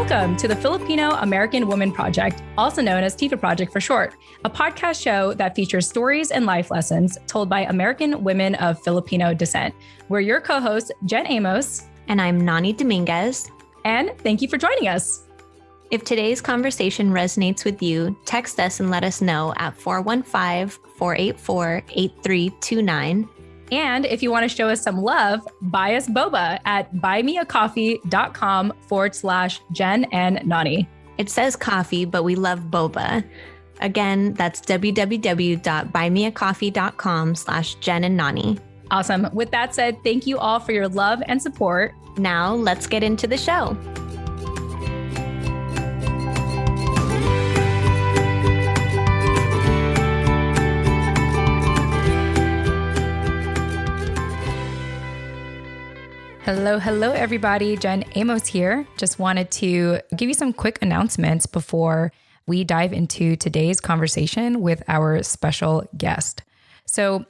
Welcome to the Filipino American Women Project, also known as TIFA Project for short, a podcast show that features stories and life lessons told by American women of Filipino descent. We're your co-hosts, Jen Amos. And I'm Nani Dominguez. And thank you for joining us. If today's conversation resonates with you, text us and let us know at 415-484-8329. And if you want to show us some love, buy us boba at buymeacoffee.com/Jen and Nani. It says coffee, but we love boba. Again, that's www.buymeacoffee.com/Jen and Nani. Awesome. With that said, thank you all for your love and support. Now let's get into the show. Hello, everybody. Jen Amos here. Just wanted to give you some quick announcements before we dive into today's conversation with our special guest. So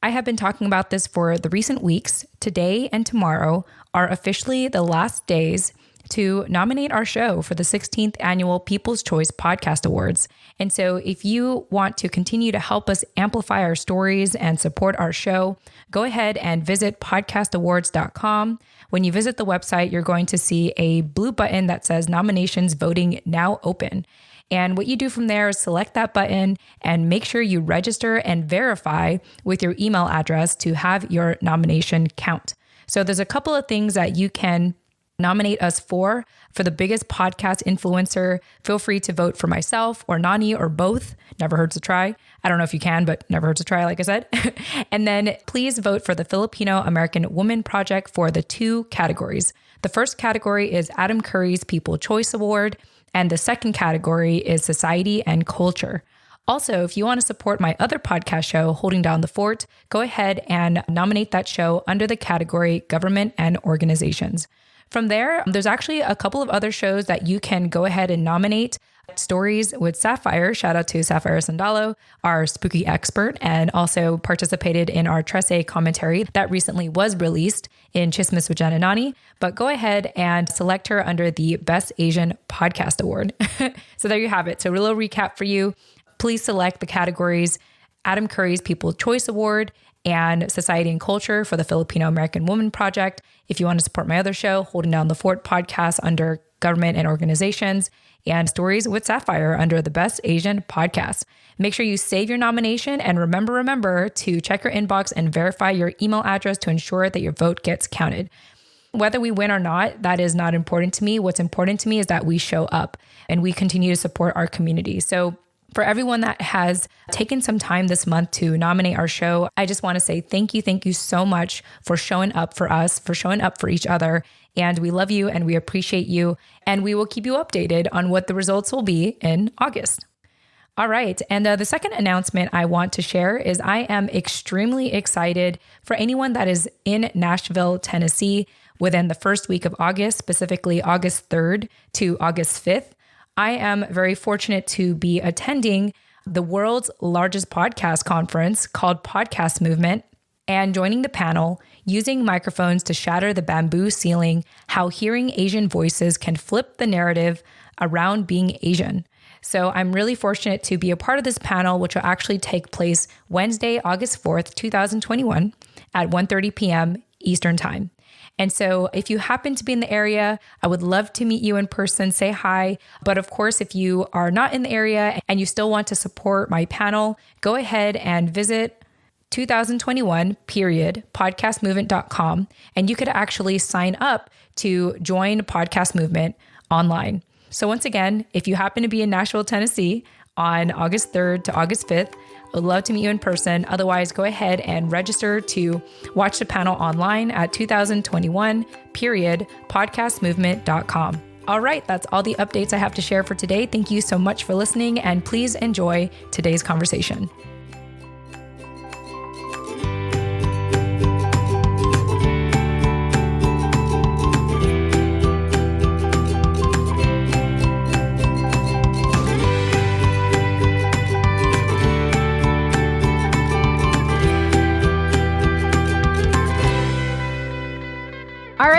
I have been talking about this for the recent weeks. Today and tomorrow are officially the last days to nominate our show for the 16th Annual People's Choice Podcast Awards. And so if you want to continue to help us amplify our stories and support our show, go ahead and visit podcastawards.com. When you visit the website, you're going to see a blue button that says nominations voting now open. And what you do from there is select that button and make sure you register and verify with your email address to have your nomination count. So there's a couple of things that you can nominate us for the biggest podcast influencer. Feel free to vote for myself or Nani or both. Never hurts to try. I don't know if you can, but never hurts to try, like I said. And then please vote for the Filipino American Women Project for the 2 categories. The first category is Adam Curry's People Choice Award, and the second category is Society and Culture. Also, if you want to support my other podcast show, Holding Down the Fort, go ahead and nominate that show under the category Government and Organizations. From there, there's actually a couple of other shows that you can go ahead and nominate. Stories with Sapphire, shout out to Sapphire Sandalo, our spooky expert, and also participated in our Trece commentary that recently was released in Chismis with Jen and Nani. But go ahead and select her under the Best Asian Podcast Award. So there you have it. So a little recap for you. Please select the categories Adam Curry's People's Choice Award and Society and Culture for the Filipino American Women Project. If you want to support my other show, Holding Down the Fort podcast under Government and Organizations, and Stories with Sapphire under the Best Asian Podcast. Make sure you save your nomination and remember to check your inbox and verify your email address to ensure that your vote gets counted. Whether we win or not, that is not important to me. What's important to me is that we show up and we continue to support our community. So for everyone that has taken some time this month to nominate our show, I just want to say thank you so much for showing up for us, for showing up for each other. And we love you and we appreciate you. And we will keep you updated on what the results will be in August. All right. And the second announcement I want to share is I am extremely excited for anyone that is in Nashville, Tennessee within the first week of August, specifically August 3rd to August 5th. I am very fortunate to be attending the world's largest podcast conference called Podcast Movement and joining the panel, Using Microphones to Shatter the Bamboo Ceiling, How Hearing Asian Voices Can Flip the Narrative Around Being Asian. So I'm really fortunate to be a part of this panel, which will actually take place Wednesday, August 4th, 2021 at 1:30 p.m. Eastern Time. And so if you happen to be in the area, I would love to meet you in person, say hi. But of course, if you are not in the area and you still want to support my panel, go ahead and visit 2021 podcastmovement.com. And you could actually sign up to join Podcast Movement online. So once again, if you happen to be in Nashville, Tennessee on August 3rd to August 5th, I would love to meet you in person. Otherwise, go ahead and register to watch the panel online at 2021 podcastmovement.com. All right, that's all the updates I have to share for today. Thank you so much for listening, and please enjoy today's conversation.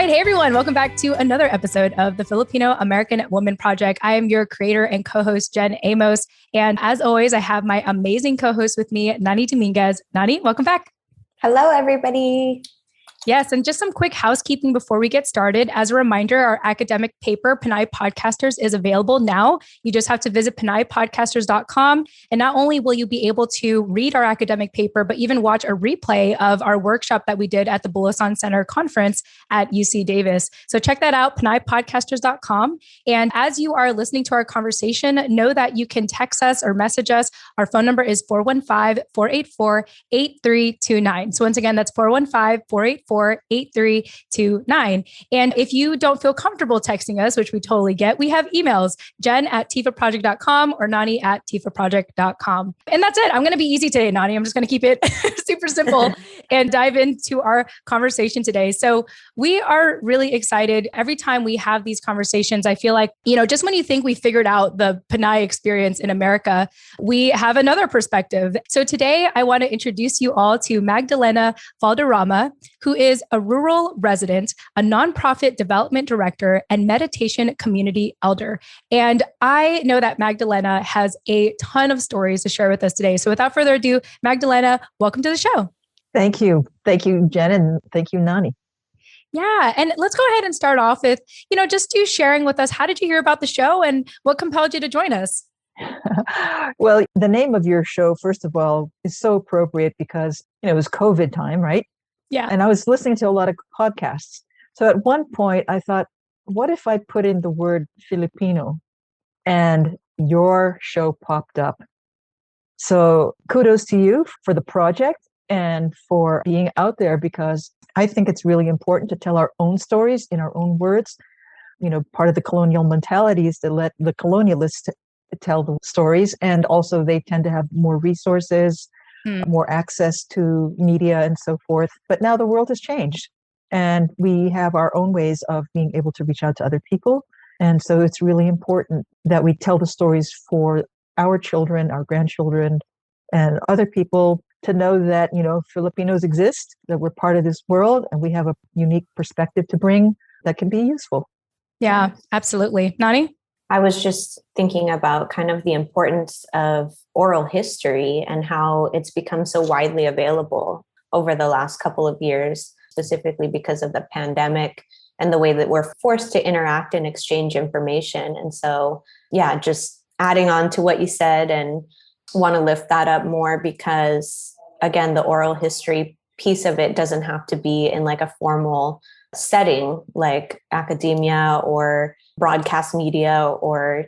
right. Hey, everyone. Welcome back to another episode of the Filipino American Woman Project. I am your creator and co-host, Jen Amos. And as always, I have my amazing co-host with me, Nani Dominguez. Nani, welcome back. Hello, everybody. Yes, and just some quick housekeeping before we get started. As a reminder, our academic paper, Pinay Podcasters, is available now. You just have to visit pinaypodcasters.com. And not only will you be able to read our academic paper, but even watch a replay of our workshop that we did at the Bulasan Center conference at UC Davis. So check that out, pinaypodcasters.com. And as you are listening to our conversation, know that you can text us or message us. Our phone number is 415-484-8329. So once again, that's 415-484-8329. And if you don't feel comfortable texting us, which we totally get, we have emails, jen@tifaproject.com or nani@tifaproject.com. And that's it. I'm going to be easy today, Nani. I'm just going to keep it super simple and dive into our conversation today. So we are really excited. Every time we have these conversations, I feel like, just when you think we figured out the Pinay experience in America, we have another perspective. So today I want to introduce you all to Magdalena Valderrama, who is a rural resident, a nonprofit development director, and meditation community elder. And I know that Magdalena has a ton of stories to share with us today. So without further ado, Magdalena, welcome to the show. Thank you. Thank you, Jen, and thank you, Nani. Yeah. And let's go ahead and start off with, just you sharing with us, how did you hear about the show and what compelled you to join us? Well, the name of your show, first of all, is so appropriate because, it was COVID time, right? Yeah. And I was listening to a lot of podcasts. So at one point I thought, what if I put in the word Filipino and your show popped up? So kudos to you for the project and for being out there, because I think it's really important to tell our own stories in our own words. Part of the colonial mentality is to let the colonialists tell the stories. And also they tend to have more resources, more access to media and so forth. But now the world has changed and we have our own ways of being able to reach out to other people. And so it's really important that we tell the stories for our children, our grandchildren, and other people to know that, Filipinos exist, that we're part of this world, and we have a unique perspective to bring that can be useful. Yeah, absolutely. Nani? I was just thinking about kind of the importance of oral history and how it's become so widely available over the last couple of years, specifically because of the pandemic and the way that we're forced to interact and exchange information. And so, yeah, just adding on to what you said and want to lift that up more because, again, the oral history piece of it doesn't have to be in like a formal setting like academia or broadcast media or,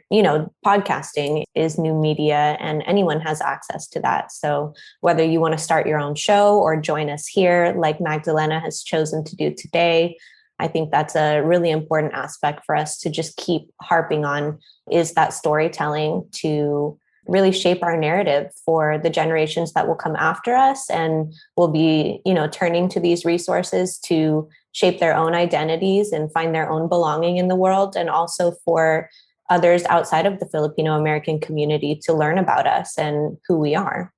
podcasting is new media and anyone has access to that. So whether you want to start your own show or join us here, like Magdalena has chosen to do today, I think that's a really important aspect for us to just keep harping on, is that storytelling to really shape our narrative for the generations that will come after us and will be, turning to these resources to shape their own identities and find their own belonging in the world, and also for others outside of the Filipino American community to learn about us and who we are.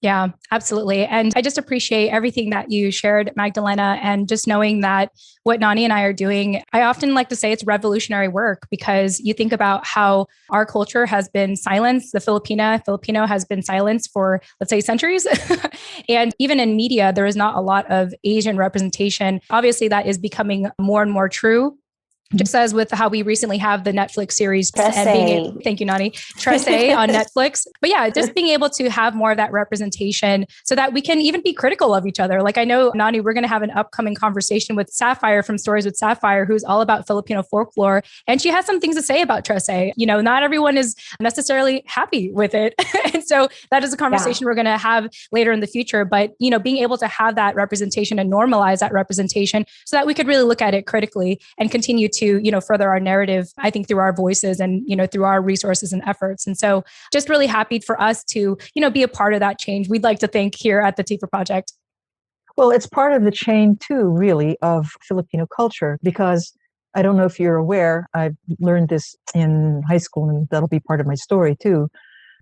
Yeah, absolutely. And I just appreciate everything that you shared, Magdalena, and just knowing that what Nani and I are doing, I often like to say it's revolutionary work, because you think about how our culture has been silenced. The Filipino has been silenced for, let's say, centuries. And even in media, there is not a lot of Asian representation. Obviously, that is becoming more and more true. Just as with how we recently have the Netflix series, and thank you, Nani, Tresse on Netflix. But yeah, just being able to have more of that representation so that we can even be critical of each other. Like I know, Nani, we're going to have an upcoming conversation with Sapphire from Stories with Sapphire, who's all about Filipino folklore. And she has some things to say about Tresse. Not everyone is necessarily happy with it. And so that is a conversation we're going to have later in the future. But, being able to have that representation and normalize that representation so that we could really look at it critically and continue to, further our narrative, I think, through our voices and, through our resources and efforts. And so just really happy for us to, be a part of that change. We'd like to think here at the TIFA Project. Well, it's part of the chain too, really, of Filipino culture, because I don't know if you're aware, I've learned this in high school, and that'll be part of my story too.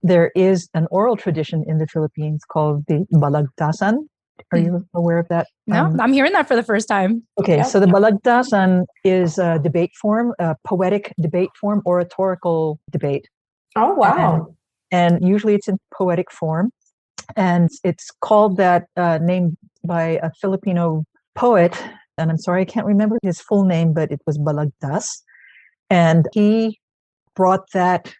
There is an oral tradition in the Philippines called the balagtasan, Are you aware of that? No, I'm hearing that for the first time. Okay, Yep. so the balagtasan is a debate form, a poetic debate form, oratorical debate. Oh, wow. And usually it's in poetic form. And it's called that, named by a Filipino poet. And I'm sorry, I can't remember his full name, but it was Balagtas. And he brought that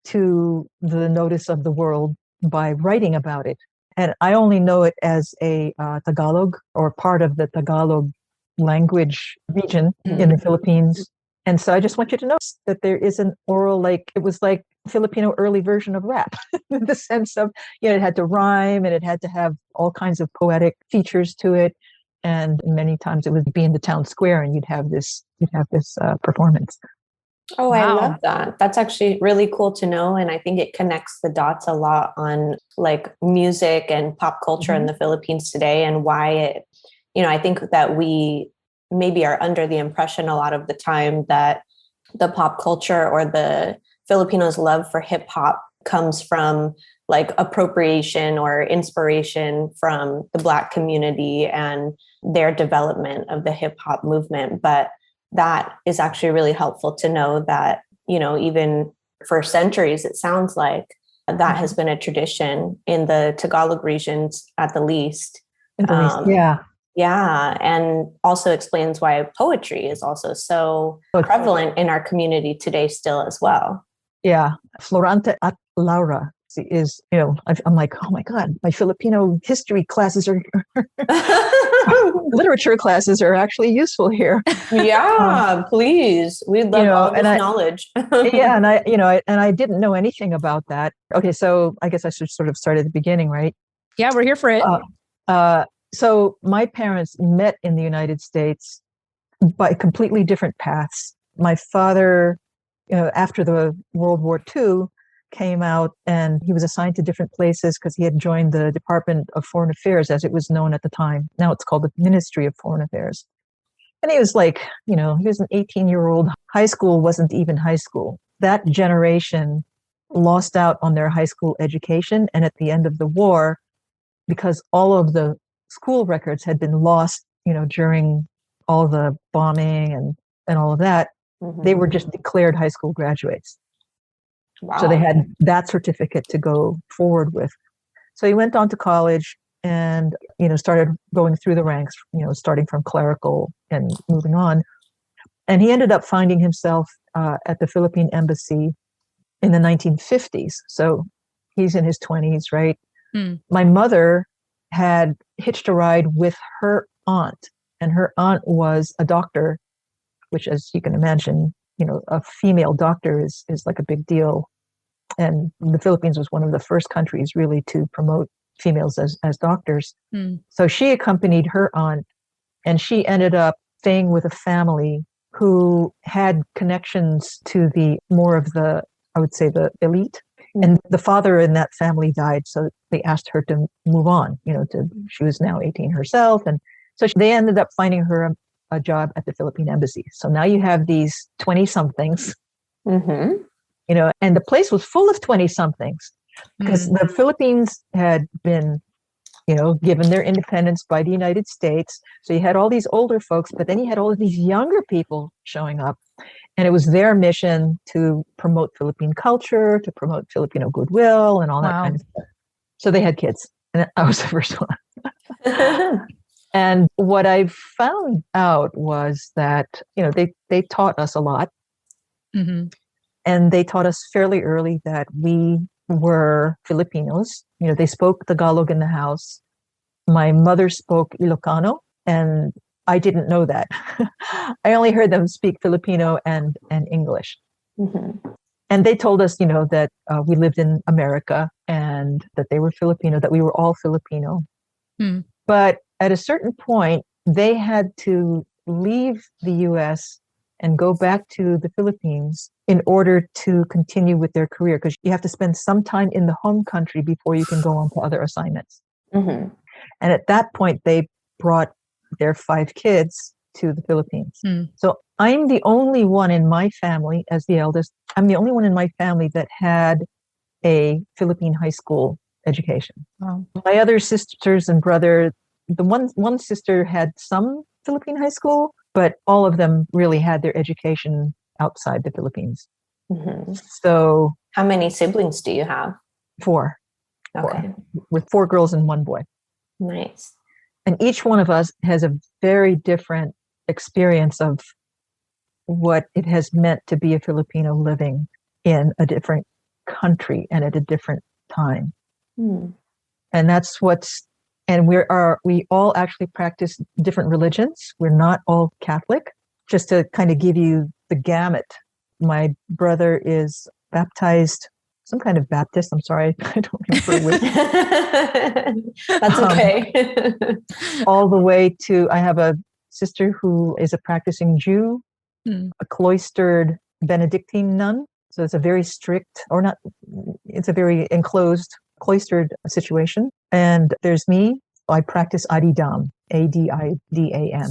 to the notice of the world by writing about it. And I only know it as a Tagalog, or part of the Tagalog language region in the Philippines. And so I just want you to know that there is an oral, like, it was like Filipino early version of rap, in the sense of, it had to rhyme and it had to have all kinds of poetic features to it. And many times it would be in the town square and you'd have this performance. Oh, Wow. I love that. That's actually really cool to know. And I think it connects the dots a lot on like music and pop culture in the Philippines today, and why it, I think that we maybe are under the impression a lot of the time that the pop culture or the Filipinos' love for hip hop comes from like appropriation or inspiration from the Black community and their development of the hip hop movement. But that is actually really helpful to know that, even for centuries, it sounds like that has been a tradition in the Tagalog regions at the least. Yeah. Yeah. And also explains why poetry is also so prevalent in our community today still as well. Yeah. Florante at Laura is, I'm like, oh my God, my Filipino history classes are literature classes are actually useful here. Yeah, please. We'd love all this knowledge. Yeah. And I didn't know anything about that. Okay. So I guess I should sort of start at the beginning, right? Yeah, we're here for it. So my parents met in the United States by completely different paths. My father, after the World War II, came out and he was assigned to different places because he had joined the Department of Foreign Affairs, as it was known at the time. Now it's called the Ministry of Foreign Affairs. And he was like, he was an 18-year-old. High school wasn't even high school. That generation lost out on their high school education. And at the end of the war, because all of the school records had been lost, during all the bombing and all of that, they were just declared high school graduates. Wow. So they had that certificate to go forward with. So he went on to college and, started going through the ranks, starting from clerical and moving on. And he ended up finding himself at the Philippine Embassy in the 1950s. So he's in his 20s, right? My mother had hitched a ride with her aunt, and her aunt was a doctor, which, as you can imagine, a female doctor is like a big deal. And the Philippines was one of the first countries really to promote females as doctors. So she accompanied her aunt, and she ended up staying with a family who had connections to the more of the, I would say, the elite. And the father in that family died, so they asked her to move on. She was now 18 herself, and so they ended up finding her a job at the Philippine Embassy. So now you have these 20-somethings, and the place was full of 20-somethings because the Philippines had been, given their independence by the United States. So you had all these older folks, but then you had all of these younger people showing up. And it was their mission to promote Philippine culture, to promote Filipino goodwill and all that kind of stuff. So they had kids, and I was the first one. And what I found out was that, they taught us a lot. And they taught us fairly early that we were Filipinos. They spoke Tagalog in the house. My mother spoke Ilocano, and I didn't know that. I only heard them speak Filipino and English. And they told us, that we lived in America and that they were Filipino, that we were all Filipino. But at a certain point, they had to leave the U.S. and go back to the Philippines in order to continue with their career, because you have to spend some time in the home country before you can go on to other assignments. And at that point, they brought their 5 kids to the Philippines. So I'm the only one in my family, as the eldest, I'm the only one in my family that had a Philippine high school education. Wow. My other sisters and brother, the one sister had some Philippine high school, but all of them really had their education outside the Philippines. Mm-hmm. So how many siblings do you have? Four. Okay. With 4 girls and 1 boy. Nice. And each one of us has a very different experience of what it has meant to be a Filipino living in a different country and at a different time. And that's and we all actually practice different religions. We're not all Catholic. Just to kind of give you the gamut, my brother is baptized, some kind of Baptist. I'm sorry, I don't remember which. That's okay. All the way to, I have a sister who is a practicing Jew, a cloistered Benedictine nun. So it's a very strict, it's a very enclosed, cloistered situation. And there's me. I practice Adidam, Adidam.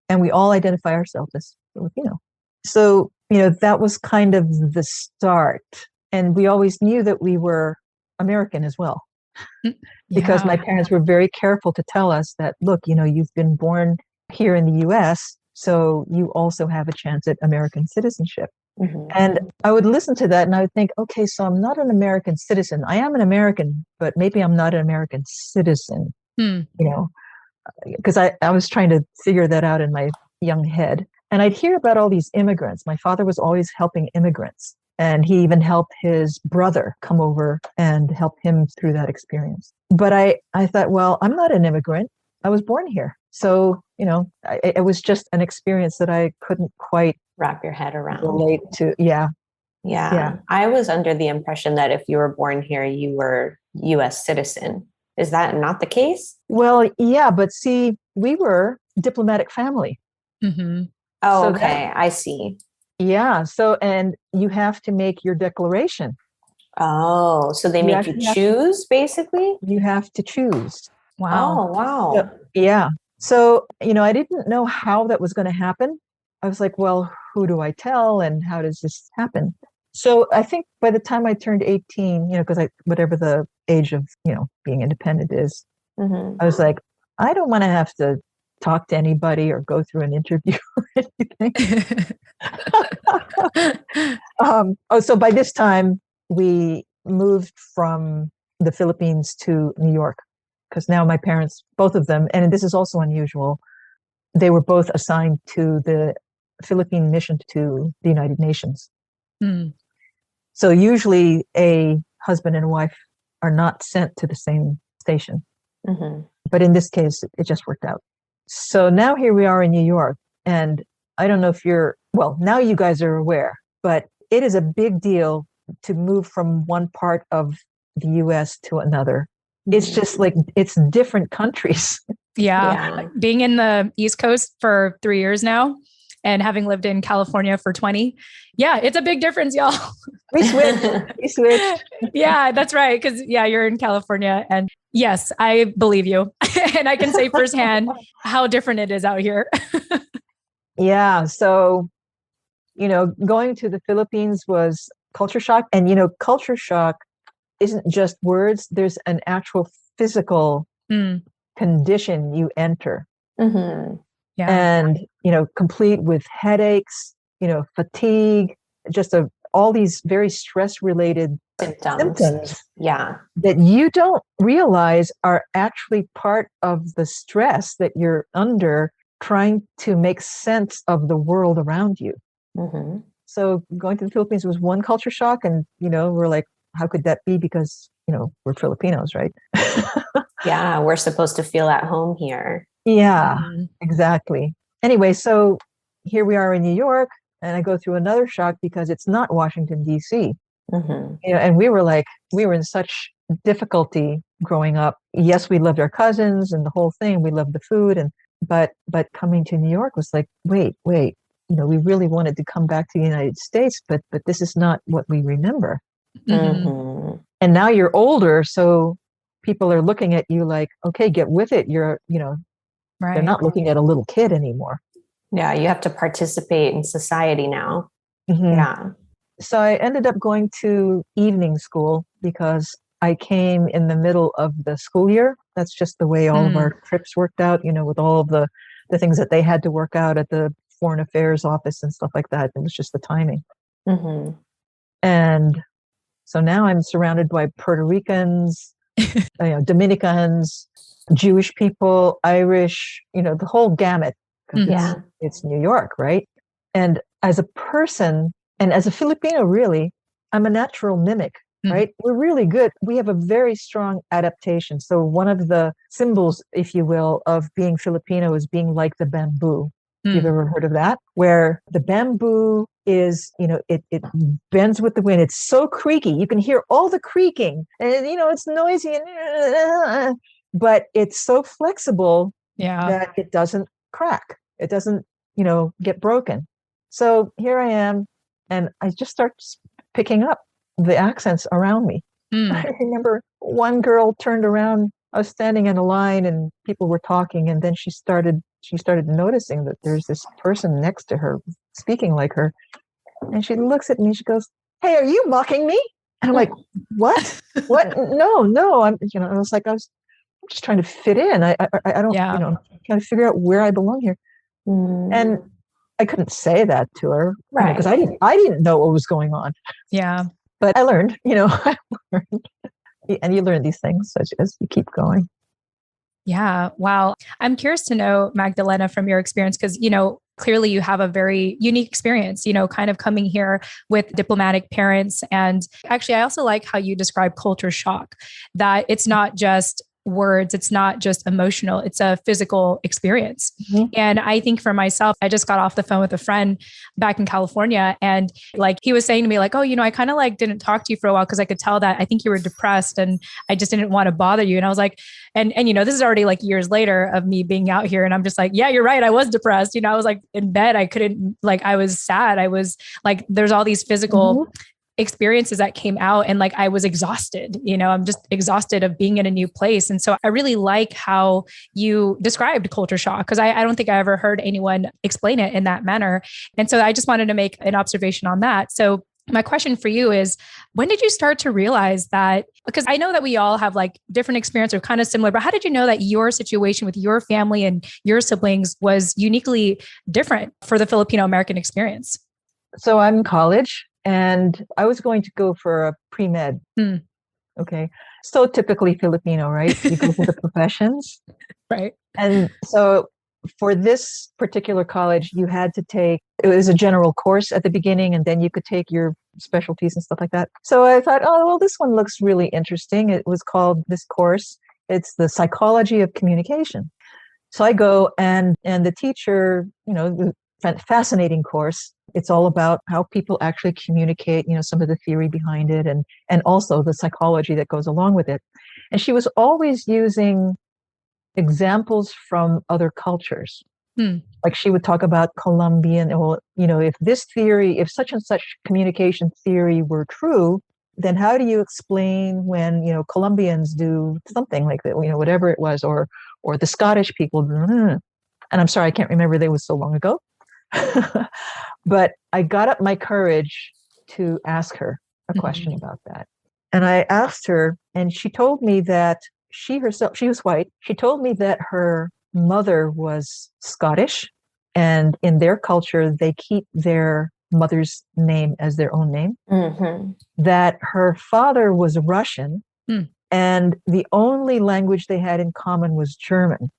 And we all identify ourselves as Filipino. So, that was kind of the start. And we always knew that we were American as well. Because my parents were very careful to tell us that, look, you've been born here in the US, so you also have a chance at American citizenship. Mm-hmm. And I would listen to that and I would think, okay, so I'm not an American citizen. I am an American, but maybe I'm not an American citizen, because I was trying to figure that out in my young head. And I'd hear about all these immigrants. My father was always helping immigrants. And he even helped his brother come over and help him through that experience. But I thought, well, I'm not an immigrant. I was born here. So, it was just an experience that I couldn't quite wrap your head around. Relate to. Yeah. I was under the impression that if you were born here, you were U.S. citizen. Is that not the case? Well, yeah, but see, we were diplomatic family. Mm-hmm. Oh, so okay. I see. Yeah. So, and you have to make your declaration. Oh, so they make you choose, basically? You have to choose. Wow. Oh, wow. So, yeah. So, I didn't know how that was going to happen. I was like, well, who do I tell and how does this happen? So I think by the time I turned 18, because whatever the age of, being independent is, mm-hmm. I was like, I don't want to have to talk to anybody or go through an interview or anything. So by this time, we moved from the Philippines to New York, because now my parents, both of them, and this is also unusual, they were both assigned to the Philippine mission to the United Nations. Mm. So usually a husband and wife are not sent to the same station. Mm-hmm. But in this case, it just worked out. So now here we are in New York. And I don't know if now you guys are aware, but it is a big deal to move from one part of the US to another. Mm-hmm. It's just like, it's different countries. Yeah. Being in the East Coast for 3 years now and having lived in California for 20. Yeah, it's a big difference, y'all. We switched. Yeah, that's right. Because you're in California. And yes, I believe you. And I can say firsthand how different it is out here. Yeah. So, going to the Philippines was culture shock. And, culture shock isn't just words. There's an actual physical condition you enter. Mm-hmm. Yeah. And, complete with headaches, fatigue, just all these very stress-related symptoms. Yeah. That you don't realize are actually part of the stress that you're under trying to make sense of the world around you. Mm-hmm. So going to the Philippines was one culture shock. And, we're like, how could that be? Because, we're Filipinos, right? Yeah, we're supposed to feel at home here. Yeah, exactly. Anyway, so here we are in New York, and I go through another shock because it's not Washington, D.C. Mm-hmm. And we were in such difficulty growing up. Yes, we loved our cousins and the whole thing. We loved the food, but coming to New York was like, wait, we really wanted to come back to the United States, but this is not what we remember. Mm-hmm. And now you're older, so people are looking at you like, okay, get with it. You're, right. They're not looking at a little kid anymore. Yeah, you have to participate in society now. Mm-hmm. Yeah. So I ended up going to evening school because I came in the middle of the school year. That's just the way all of our trips worked out, with all of the things that they had to work out at the Foreign Affairs Office and stuff like that. It was just the timing. Mm-hmm. And so now I'm surrounded by Puerto Ricans, Dominicans, Jewish people, Irish, the whole gamut. Yeah. It's New York, right? And as a person, and as a Filipino, really, I'm a natural mimic, right? We're really good. We have a very strong adaptation. So one of the symbols, if you will, of being Filipino is being like the bamboo. You've ever heard of that? Where the bamboo is, it bends with the wind. It's so creaky. You can hear all the creaking and, it's noisy, but it's so flexible that it doesn't crack. It doesn't, get broken. So here I am, and I just start picking up the accents around me. I remember one girl turned around. I was standing in a line and people were talking, and then she started noticing that there's this person next to her speaking like her. And she looks at me, she goes, "Hey, are you mocking me?" And I'm like, "What? What? No. I'm I'm just trying to fit in. I don't, I'm trying to figure out where I belong here." And I couldn't say that to her, right? Because I didn't know what was going on. Yeah. But I learned, I learned. And you learn these things as you keep going. Yeah. Wow. I'm curious to know, Magdalena, from your experience, because, clearly you have a very unique experience, kind of coming here with diplomatic parents. And actually, I also like how you describe culture shock, that it's not just words, it's not just emotional, it's a physical experience. And I think for myself, I just got off the phone with a friend back in California, and he was saying to me oh, I kind of didn't talk to you for a while because I could tell that I think you were depressed and I just didn't want to bother you. And I was like, and this is already years later of me being out here, and I'm just yeah, you're right, I was depressed. I was in bed, I couldn't, I was sad, I was there's all these physical experiences that came out, and I was exhausted, I'm just exhausted of being in a new place. And so I really like how you described culture shock, because I don't think I ever heard anyone explain it in that manner. And so I just wanted to make an observation on that. So my question for you is, when did you start to realize that? Because I know that we all have different experiences or kind of similar, but how did you know that your situation with your family and your siblings was uniquely different for the Filipino American experience? So I'm in college, and I was going to go for a pre-med. Okay. So typically Filipino, right? You go for the professions. Right. And so for this particular college, you had to take, it was a general course at the beginning, and then you could take your specialties and stuff like that. So I thought, oh, well, this one looks really interesting. It was called, this course, it's the psychology of communication. So I go, and the teacher, fascinating course. It's all about how people actually communicate, some of the theory behind it, and also the psychology that goes along with it. And she was always using examples from other cultures. She would talk about Colombian, or, if such and such communication theory were true, then how do you explain when, Colombians do something like that, whatever it was, or the Scottish people. And I'm sorry, I can't remember, they was so long ago. But I got up my courage to ask her a question about that. And I asked her, and she told me that she herself, she was white. She told me that her mother was Scottish, and in their culture, they keep their mother's name as their own name. That her father was Russian, and the only language they had in common was German.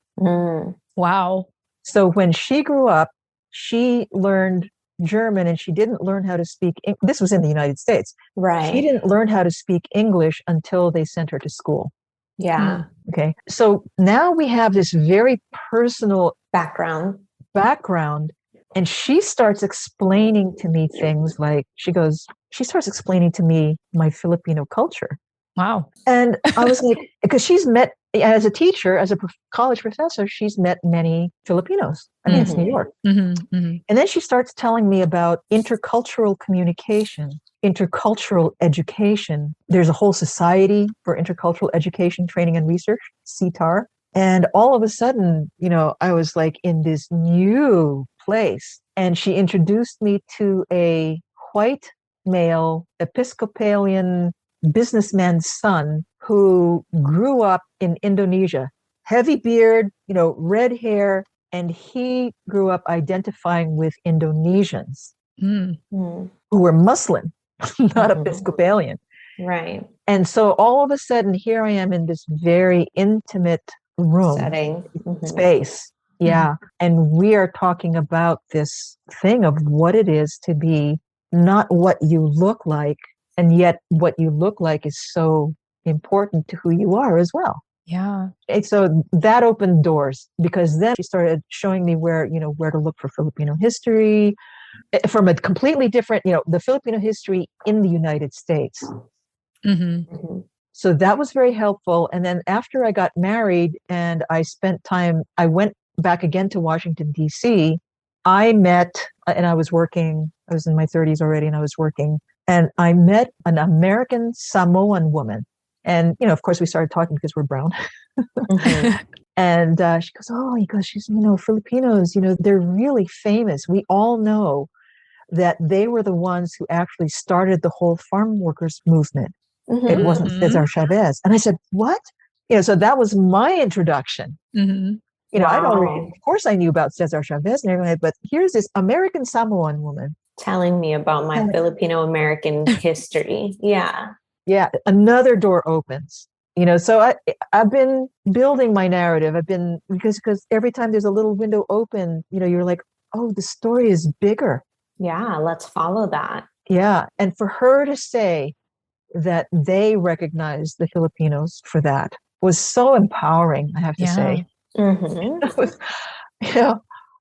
Wow. So when she grew up, she learned German, and she didn't learn how to speak. This was in the United States. Right. She didn't learn how to speak English until they sent her to school. Yeah. Okay. So now we have this very personal background, and she starts explaining to me things she starts explaining to me my Filipino culture. Wow. And I was like, because she's met, as a teacher, as a college professor, she's met many Filipinos. I mean, it's New York. And then she starts telling me about intercultural communication, intercultural education. There's a whole society for intercultural education, training, and research, CTAR. And all of a sudden, I was in this new place. And she introduced me to a white male Episcopalian businessman's son who grew up in Indonesia, heavy beard, red hair, and he grew up identifying with Indonesians who were Muslim, not Episcopalian. Right. And so all of a sudden, here I am in this very intimate room, setting, space. Yeah. And we are talking about this thing of what it is to be not what you look like, and yet what you look like is so important to who you are as well. Yeah. And so that opened doors, because then she started showing me where to look for Filipino history from a completely different, the Filipino history in the United States. So that was very helpful. And then after I got married and I spent time, I went back again to Washington, D.C. I met, and I was working, I was in my 30s already, and I was working, and I met an American Samoan woman. And, of course, we started talking because we're brown. And she goes, she's, Filipinos, they're really famous. We all know that they were the ones who actually started the whole farm workers movement. It wasn't Cesar Chavez. And I said, what? So that was my introduction. I'd already, of course I knew about Cesar Chavez and everything, but here's this American Samoan woman telling me about my Filipino American history. Yeah. Yeah. Another door opens, so I've been building my narrative. Because every time there's a little window open, you're like, oh, the story is bigger. Yeah. Let's follow that. Yeah. And for her to say that they recognized the Filipinos for that was so empowering, I have to say.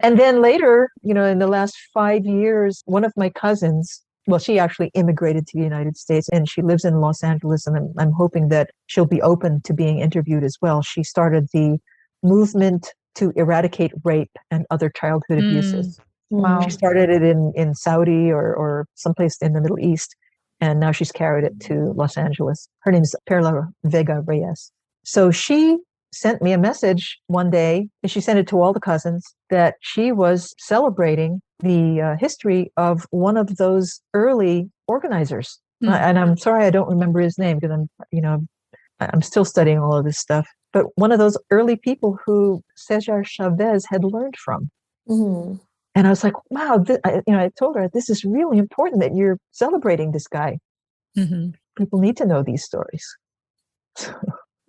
And then later, in the last 5 years, one of my cousins, well, she actually immigrated to the United States and she lives in Los Angeles, and I'm hoping that she'll be open to being interviewed as well. She started the movement to eradicate rape and other childhood abuses. Wow. She started it in Saudi or someplace in the Middle East. And now she's carried it to Los Angeles. Her name is Perla Vega Reyes. So she sent me a message one day, and she sent it to all the cousins, that she was celebrating the history of one of those early organizers. And I'm sorry I don't remember his name, because I'm still studying all of this stuff. But one of those early people who Cesar Chavez had learned from. And I was like, wow, I told her, this is really important that you're celebrating this guy. People need to know these stories.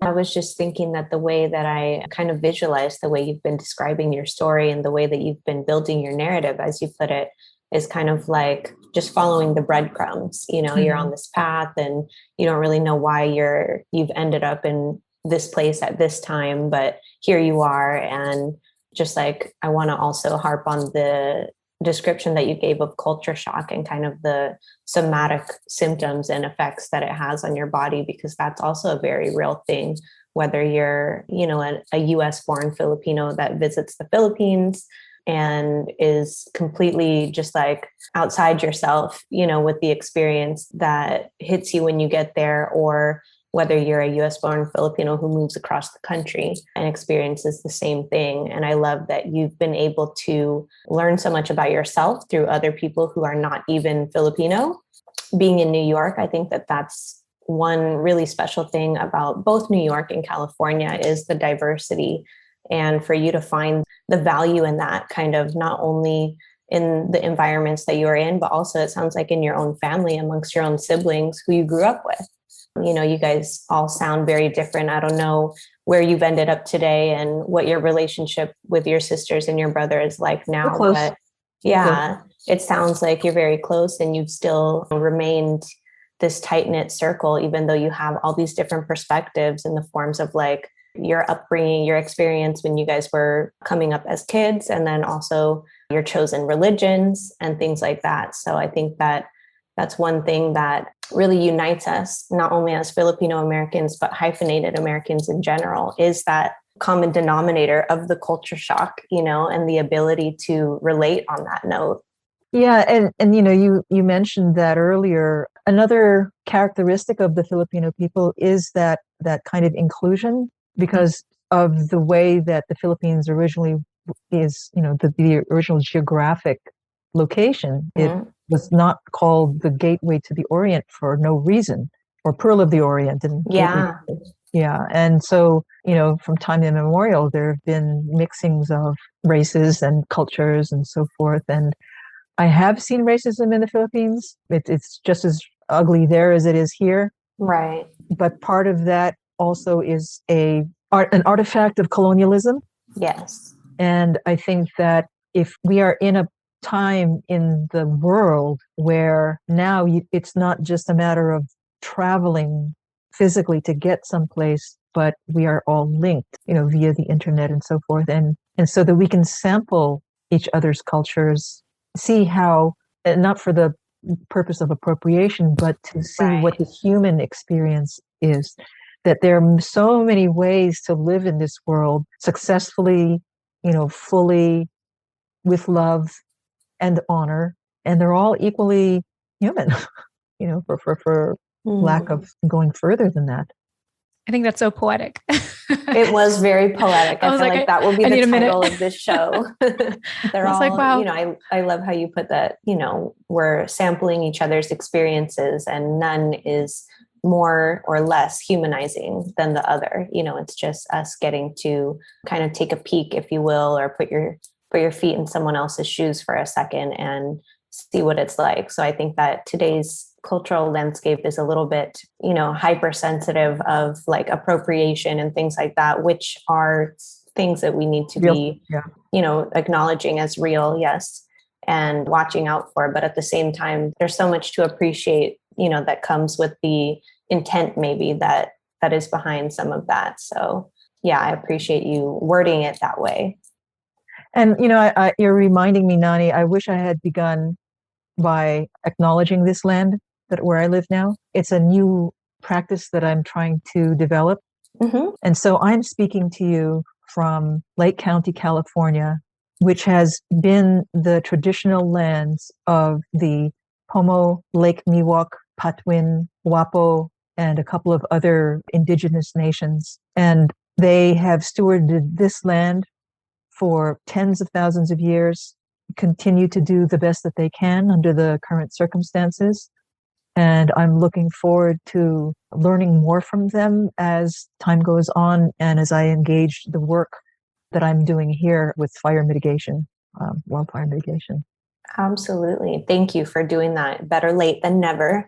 I was just thinking that the way that I kind of visualized the way you've been describing your story and the way that you've been building your narrative, as you put it, is kind of like just following the breadcrumbs. You're on this path and you don't really know why you've ended up in this place at this time, but here you are. And just like, I want to also harp on the description that you gave of culture shock and kind of the somatic symptoms and effects that it has on your body, because that's also a very real thing, whether you're, a US born Filipino that visits the Philippines and is completely just like outside yourself, with the experience that hits you when you get there, or whether you're a US born Filipino who moves across the country and experiences the same thing. And I love that you've been able to learn so much about yourself through other people who are not even Filipino. Being in New York, I think that that's one really special thing about both New York and California, is the diversity. And for you to find the value in that, kind of not only in the environments that you're in, but also it sounds like in your own family, amongst your own siblings who you grew up with. You guys all sound very different. I don't know where you've ended up today and what your relationship with your sisters and your brother is like now. But yeah, it sounds like you're very close and you've still remained this tight-knit circle, even though you have all these different perspectives in the forms of like your upbringing, your experience when you guys were coming up as kids, and then also your chosen religions and things like that. So I think that that's one thing that really unites us, not only as Filipino Americans, but hyphenated Americans in general, is that common denominator of the culture shock, and the ability to relate on that note. Yeah. And you mentioned that earlier. Another characteristic of the Filipino people is that kind of inclusion, because of the way that the Philippines originally is, the original geographic location. It was not called the gateway to the Orient for no reason. or Pearl of the Orient. And Yeah. yeah. And so, from time immemorial, there have been mixings of races and cultures and so forth. And I have seen racism in the Philippines. It's just as ugly there as it is here. Right. But part of that also is an artifact of colonialism. Yes. And I think that if we are in a time in the world where now it's not just a matter of traveling physically to get someplace, but we are all linked, via the internet and so forth. And so that we can sample each other's cultures, see how, not for the purpose of appropriation, but to see what the human experience is, that there are so many ways to live in this world successfully, fully, with love and honor, and they're all equally human, for lack of going further than that. I think that's so poetic. It was very poetic. I feel like that will be the title of this show. They're all, wow. I love how you put that, we're sampling each other's experiences and none is more or less humanizing than the other. It's just us getting to kind of take a peek, if you will, or put your feet in someone else's shoes for a second and see what it's like. So I think that today's cultural landscape is a little bit, hypersensitive of like appropriation and things like that, which are things that we need to be, acknowledging as real, yes, and watching out for. But at the same time, there's so much to appreciate, that comes with the intent maybe that is behind some of that. So yeah, I appreciate you wording it that way. And, you're reminding me, Nani, I wish I had begun by acknowledging this land where I live now. It's a new practice that I'm trying to develop. Mm-hmm. And so I'm speaking to you from Lake County, California, which has been the traditional lands of the Pomo, Lake Miwok, Patwin, Wapo, and a couple of other indigenous nations. And they have stewarded this land for tens of thousands of years, continue to do the best that they can under the current circumstances. And I'm looking forward to learning more from them as time goes on and as I engage the work that I'm doing here with fire mitigation, wildfire mitigation. Absolutely. Thank you for doing that. Better late than never.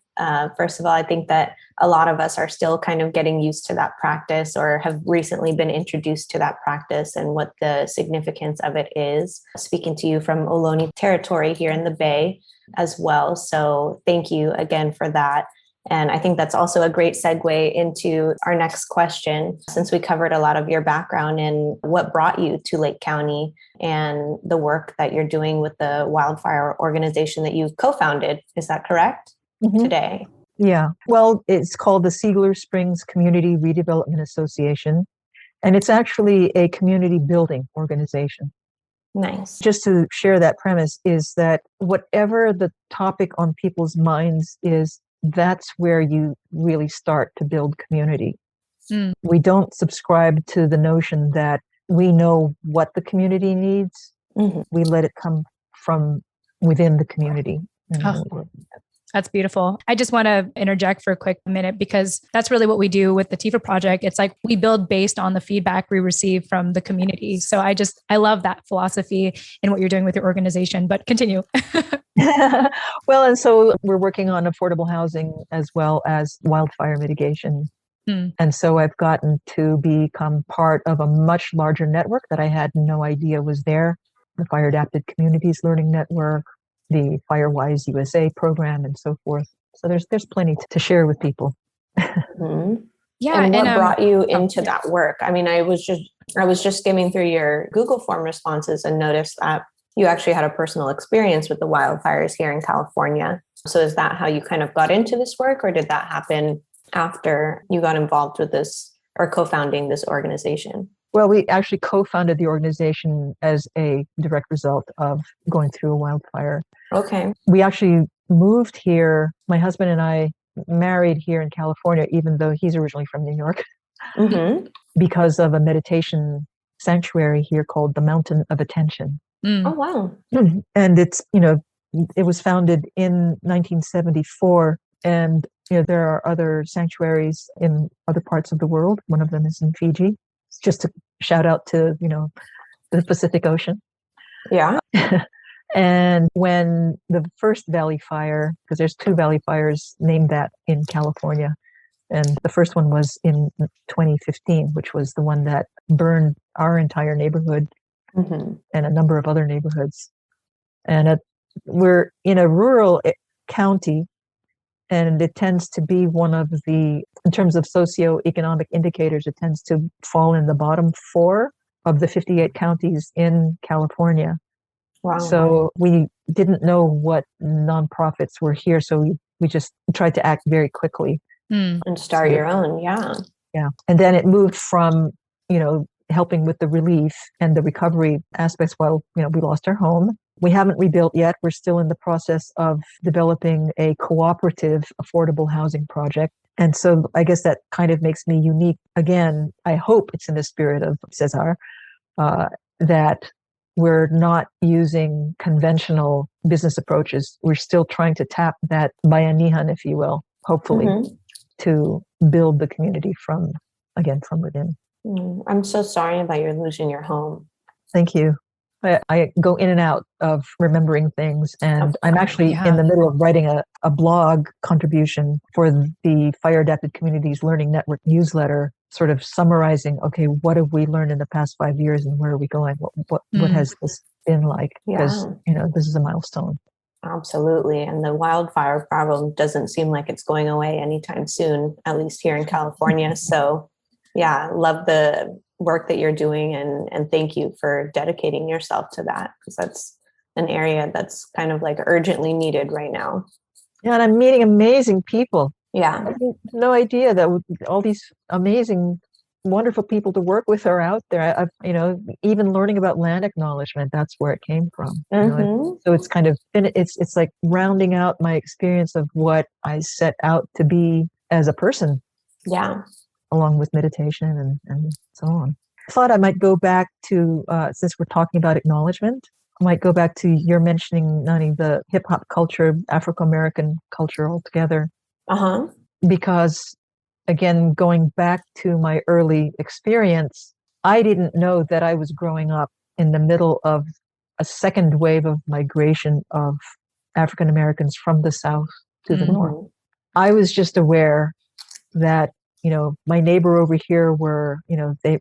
First of all, I think that a lot of us are still kind of getting used to that practice or have recently been introduced to that practice and what the significance of it is. Speaking to you from Ohlone territory here in the Bay as well. So thank you again for that. And I think that's also a great segue into our next question, since we covered a lot of your background and what brought you to Lake County and the work that you're doing with the wildfire organization that you co-founded. Is that correct? Mm-hmm. Today? Yeah. Well, it's called the Seigler Springs Community Redevelopment Association, and it's actually a community building organization. Nice. Just to share that premise is that whatever the topic on people's minds is, that's where you really start to build community. Mm. We don't subscribe to the notion that we know what the community needs. Mm-hmm. We let it come from within the community. Oh, that's beautiful. I just want to interject for a quick minute because that's really what we do with the TIFA project. It's like we build based on the feedback we receive from the community. So I love that philosophy in what you're doing with your organization, but continue. Well, and so we're working on affordable housing as well as wildfire mitigation. And so I've gotten to become part of a much larger network that I had no idea was there. The Fire Adapted Communities Learning Network, the FireWise USA program, and so forth. So there's plenty to share with people. Mm-hmm. Yeah. And what brought you into that work? I mean, I was just skimming through your Google form responses and noticed that you actually had a personal experience with the wildfires here in California. So is that how you kind of got into this work, or did that happen after you got involved with this or co-founding this organization? Well, we actually co-founded the organization as a direct result of going through a wildfire. Okay. We actually moved here. My husband and I married here in California, even though he's originally from New York, mm-hmm. because of a meditation sanctuary here called the Mountain of Attention. Mm. Oh, wow. And it's, it was founded in 1974. And there are other sanctuaries in other parts of the world. One of them is in Fiji. Just to shout out to, the Pacific Ocean. Yeah. And when the first valley fire, because there's 2 valley fires named that in California, and the first one was in 2015, which was the one that burned our entire neighborhood and a number of other neighborhoods. And we're in a rural county, and it tends to be one of the, in terms of socioeconomic indicators, it tends to fall in the bottom 4 of the 58 counties in California. Wow. So we didn't know what nonprofits were here, so we just tried to act very quickly. And start your own, yeah. Yeah. And then it moved from, helping with the relief and the recovery aspects while, we lost our home. We haven't rebuilt yet. We're still in the process of developing a cooperative affordable housing project. And so I guess that kind of makes me unique. Again, I hope it's in the spirit of Cesar, that we're not using conventional business approaches. We're still trying to tap that bayanihan, if you will, hopefully, to build the community from within. I'm so sorry that you're losing your home. Thank you. I go in and out of remembering things, and I'm actually in the middle of writing a blog contribution for the Fire Adapted Communities Learning Network newsletter, sort of summarizing, okay, what have we learned in the past 5 years and where are we going? What has this been like? Because, this is a milestone. Absolutely. And the wildfire problem doesn't seem like it's going away anytime soon, at least here in California. So yeah, love the work that you're doing, and thank you for dedicating yourself to that, because that's an area that's kind of like urgently needed right now. Yeah, and I'm meeting amazing people. Yeah. I had no idea that all these amazing, wonderful people to work with are out there. I've, even learning about land acknowledgement, that's where it came from. So it's kind of, it's like rounding out my experience of what I set out to be as a person. Yeah. Along with meditation and so on. I thought I might go back to, since we're talking about acknowledgement, I might go back to your mentioning, Nani, the hip hop culture, Afro-American culture altogether. Because, again, going back to my early experience, I didn't know that I was growing up in the middle of a second wave of migration of African Americans from the South to the North. I was just aware that, my neighbor over here were, they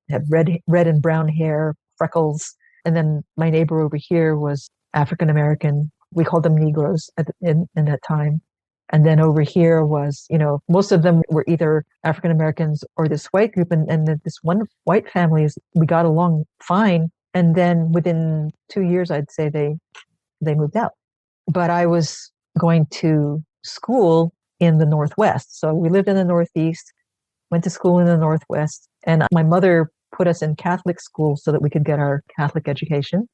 had red and brown hair, freckles. And then my neighbor over here was African American. We called them Negroes in that time. And then over here was, most of them were either African Americans or this white group. And this one white family, we got along fine. And then within 2 years, I'd say they moved out. But I was going to school in the Northwest. So we lived in the Northeast, went to school in the Northwest, and my mother put us in Catholic school so that we could get our Catholic education.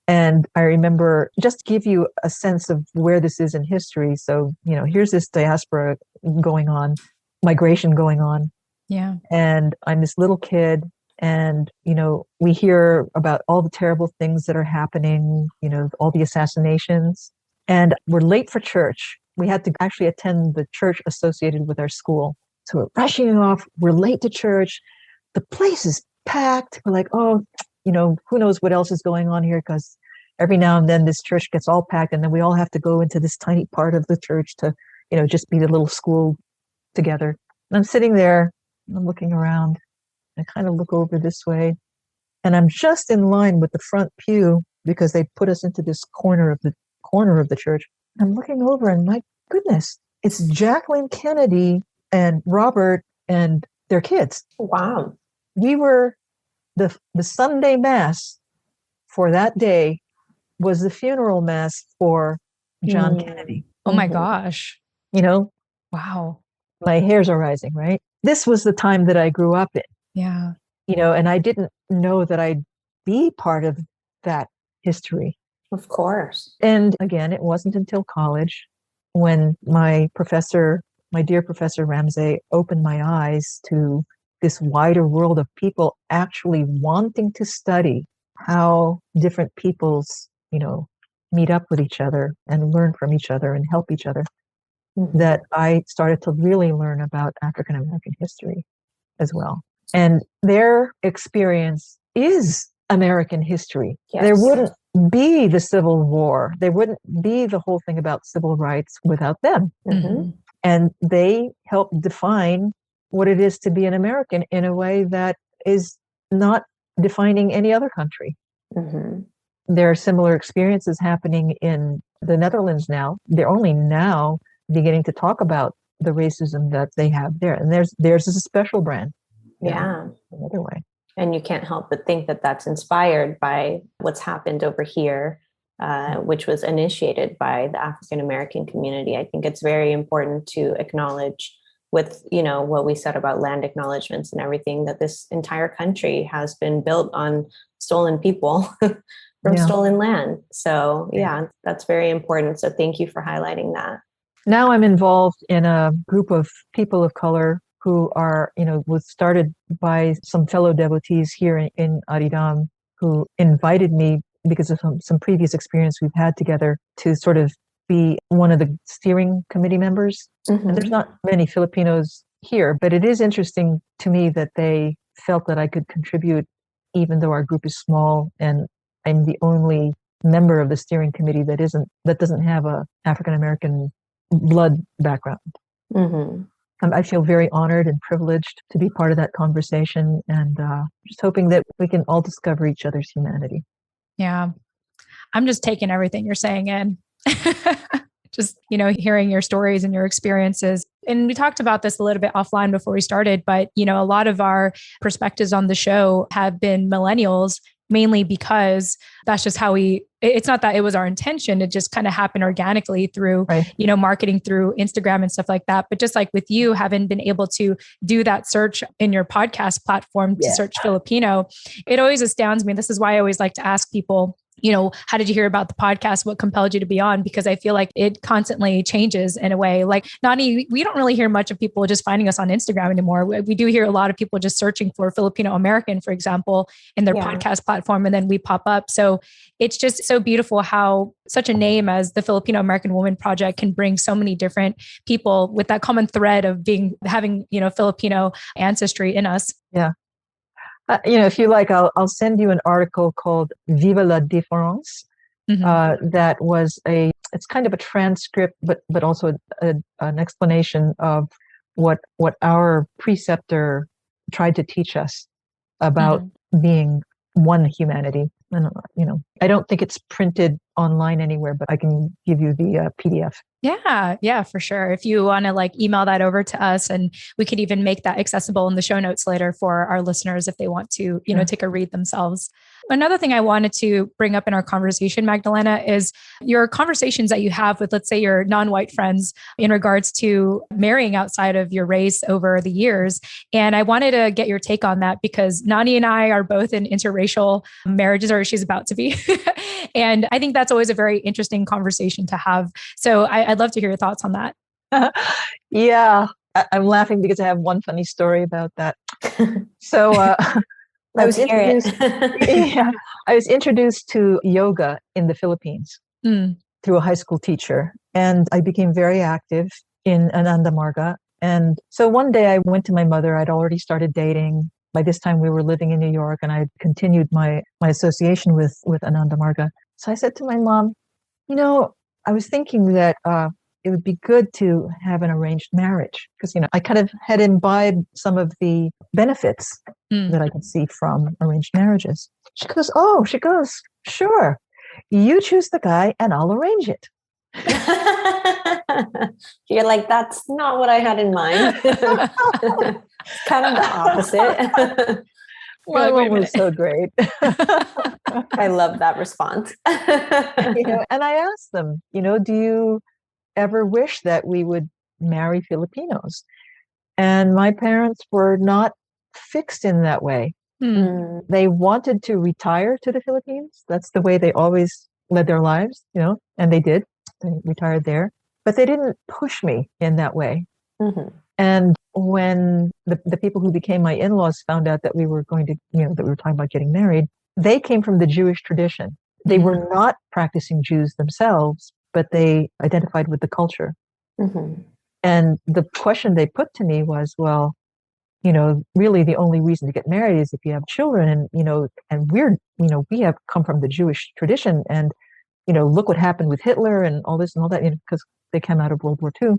And I remember, just to give you a sense of where this is in history. So, here's this diaspora going on, migration going on. Yeah. And I'm this little kid, and, we hear about all the terrible things that are happening, all the assassinations, and we're late for church. We had to actually attend the church associated with our school. So we're rushing off. We're late to church. The place is packed. We're like, oh, who knows what else is going on here? Because every now and then this church gets all packed, and then we all have to go into this tiny part of the church to, just be the little school together. And I'm sitting there, and I'm looking around. I kind of look over this way, and I'm just in line with the front pew because they put us into this corner of the church. I'm looking over, and my goodness, it's Jacqueline Kennedy and Robert and their kids. Wow. We were the Sunday mass for that day was the funeral mass for John Kennedy. Oh my gosh. Wow. My hairs are rising, right? This was the time that I grew up in. Yeah. And I didn't know that I'd be part of that history. Of course. And again, it wasn't until college when my dear Professor Ramsey, opened my eyes to this wider world of people actually wanting to study how different peoples, meet up with each other and learn from each other and help each other. that I started to really learn about African American history as well. And their experience is American history. Yes. There wouldn't be the Civil War. There wouldn't be the whole thing about civil rights without them. And they helped define what it is to be an American in a way that is not defining any other country. There are similar experiences happening in the Netherlands now. They're only now beginning to talk about the racism that they have there. And theirs is a special brand. Yeah. Another way. And you can't help but think that that's inspired by what's happened over here, which was initiated by the African American community. I think it's very important to acknowledge with, what we said about land acknowledgments and everything, that this entire country has been built on stolen people from stolen land. So that's very important. So thank you for highlighting that. Now I'm involved in a group of people of color who are, was started by some fellow devotees here in Aridam, who invited me because of some previous experience we've had together to sort of be one of the steering committee members. And there's not many Filipinos here, but it is interesting to me that they felt that I could contribute, even though our group is small and I'm the only member of the steering committee that doesn't have a African American blood background. I feel very honored and privileged to be part of that conversation, and just hoping that we can all discover each other's humanity. Yeah. I'm just taking everything you're saying in. Just, hearing your stories and your experiences. And we talked about this a little bit offline before we started, but, a lot of our perspectives on the show have been millennials, mainly because that's just how it's not that it was our intention. It just kind of happened organically through, marketing through Instagram and stuff like that. But just like with you, having been able to do that search in your podcast platform to search Filipino, it always astounds me. This is why I always like to ask people, how did you hear about the podcast? What compelled you to be on? Because I feel like it constantly changes in a way. Like Nani, we don't really hear much of people just finding us on Instagram anymore. We do hear a lot of people just searching for Filipino American, for example, in their podcast platform, and then we pop up. So it's just so beautiful how such a name as the Filipino American Woman Project can bring so many different people with that common thread of having Filipino ancestry in us. Yeah. If you like, I'll send you an article called Viva la Différence. That was it's kind of a transcript, but also an explanation of what our preceptor tried to teach us about being one humanity. And, I don't think it's printed online anywhere, but I can give you the PDF. Yeah, for sure. If you want to email that over to us, and we could even make that accessible in the show notes later for our listeners if they want to, take a read themselves. Another thing I wanted to bring up in our conversation, Magdalena, is your conversations that you have with, let's say, your non-white friends in regards to marrying outside of your race over the years. And I wanted to get your take on that because Nani and I are both in interracial marriages, or she's about to be. And I think that's always a very interesting conversation to have. So I'd love to hear your thoughts on that. Yeah, I'm laughing because I have one funny story about that. So, I was introduced to yoga in the Philippines through a high school teacher, and I became very active in Ananda Marga. And so one day I went to my mother. I'd already started dating. By this time we were living in New York, and I had continued my association with Ananda Marga. So I said to my mom, I was thinking that it would be good to have an arranged marriage because, I kind of had imbibed some of the benefits that I could see from arranged marriages. She goes, sure. You choose the guy and I'll arrange it. You're like, that's not what I had in mind. It's kind of the opposite. Well, it was so great. I love that response. And I asked them, do you ever wish that we would marry Filipinos? And my parents were not fixed in that way. They wanted to retire to the Philippines. That's the way they always led their lives, and they did. They retired there. But they didn't push me in that way. And when the people who became my in-laws found out that we were going to, that we were talking about getting married, they came from the Jewish tradition. They were not practicing Jews themselves, but they identified with the culture. Mm-hmm. And the question they put to me was, well, really the only reason to get married is if you have children. And, and we have come from the Jewish tradition. And, look what happened with Hitler and all this and all that, because they came out of World War II.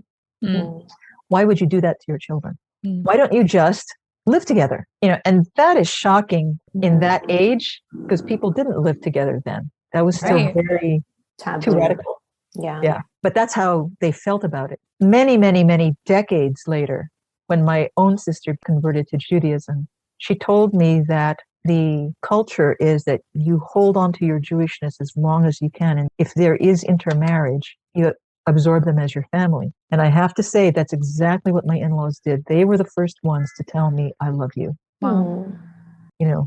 Mm. Why would you do that to your children? Mm. Why don't you just live together? And that is shocking in that age, because people didn't live together then. That was still very taboo. Too radical. Yeah. But that's how they felt about it. Many, many, many decades later, when my own sister converted to Judaism, she told me that the culture is that you hold on to your Jewishness as long as you can. And if there is intermarriage, you absorb them as your family. And I have to say, that's exactly what my in-laws did. They were the first ones to tell me, I love you. Wow.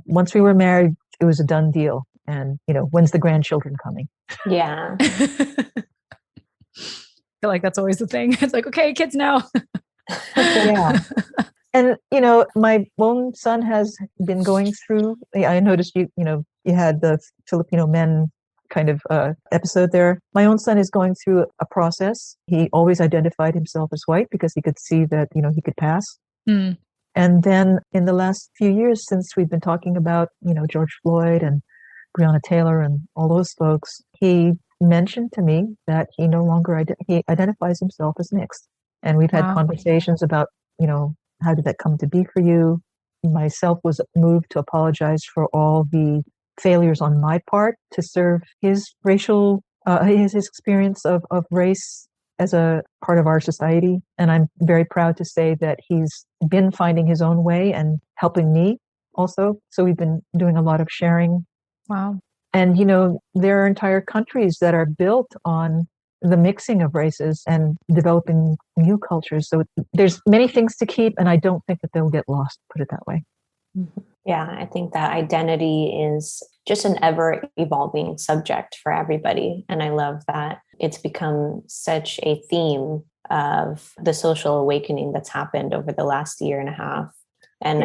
Once we were married, it was a done deal. And, when's the grandchildren coming? Yeah. I feel like that's always the thing. It's like, okay, kids now. Yeah. And, my own son has been going through, I noticed you had the Filipino men kind of episode there. My own son is going through a process. He always identified himself as white because he could see that, he could pass. Mm. And then in the last few years, since we've been talking about, George Floyd and Breonna Taylor and all those folks, he mentioned to me that he no longer he identifies himself as mixed. And we've had conversations about, how did that come to be for you? Myself was moved to apologize for all the failures on my part to serve his racial, his experience of race as a part of our society. And I'm very proud to say that he's been finding his own way and helping me also. So we've been doing a lot of sharing. Wow. And, there are entire countries that are built on the mixing of races and developing new cultures. So there's many things to keep, and I don't think that they'll get lost, put it that way. Yeah, I think that identity is just an ever evolving subject for everybody. And I love that it's become such a theme of the social awakening that's happened over the last year and a half. And